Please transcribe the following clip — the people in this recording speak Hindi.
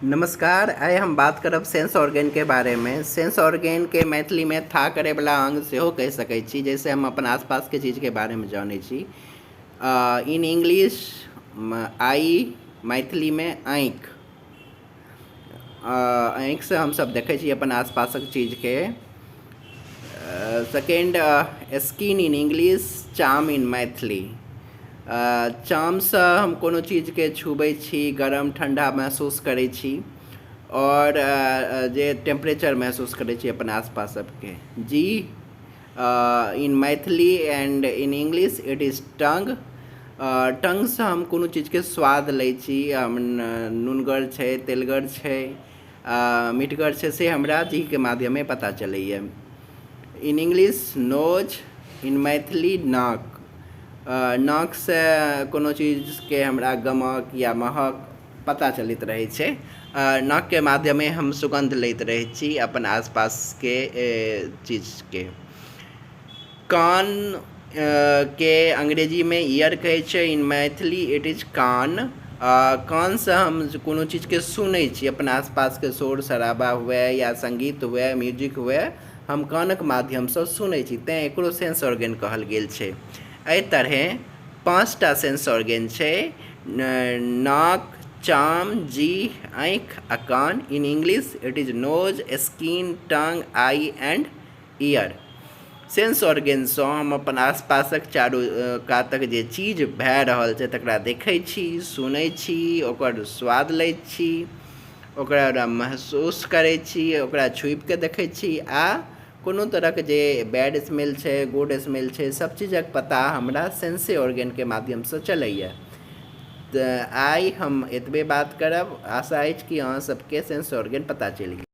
नमस्कार। आइ हम बात करब सेंस ऑर्गन के बारे में। सेंस ऑर्गन के मैथिली में था करे वाला अंग सेहो कहि सकै छी, जैसे हम अपन आसपास के चीज के बारे में जानै छी। इन इंग्लिश आई, मैथिली में आँखि। आँखि से हम सब देखै छी अपन आसपासक चीज के। सेकेंड, स्किन इन इंग्लिश, चाम इन मैथिली। चामसँ हम कोनो चीजके छुबै छी, गरम ठंडा महसूस करै छी, और जे टेम्परेचर महसूस करै छी अपन आसपास सबके। जी, in Maithili and in English it is tongue. टंगसँ हम कोनो चीजके स्वाद लै छी। नूनगर छै, तेलगर छै, मीठगर छै, से हमरा जीहके माध्यमे पता चलैए। इन इंग्लिश नोज, इन मैथिली नाक। नाक से कोनो चीजके हमरा गमक या महक पता चलैत रहै छै। नाक के माध्यमे हम सुगंध लैत रहै छी अपन आसपासके चीजके। कान के अंग्रेजी में ईयर कहै छै, इन मैथिली इट इज कान। कानसँ हम कोनो चीजके सुनै छी, अपन आसपासके शोर शराबा हुए या संगीत हुए, म्यूजिक हुए, हम कानक माध्यमसँ सुनै छी, तेँ एकरो सेंस ऑर्गन कहल गेल छै। एहि तरहे 5टा सेंस ऑर्गन छै: नाक, चाम, जीह, आँखि आ कान। In English it is nose, skin, tongue, eye and ear. Sense ऑर्गनसँ हम अपन आसपासक चारू कातक जे चीज भए रहल छै तकरा देखै छी, सुनै छी, ओकर स्वाद लैत छी, ओकरा महसूस करै छी, ओकरा छुपिके देखै छी, आ कोनो तरहके जे बैड स्मेल छै, गुड स्मेल छै, सब चीजक पता हमरा सेंसे ऑर्गनके माध्यमसँ चलैए। तऽ आइ हम एतबे बात करब। आशा अछि कि अहाँ सबके सेंस ऑर्गन पता चलि गेल।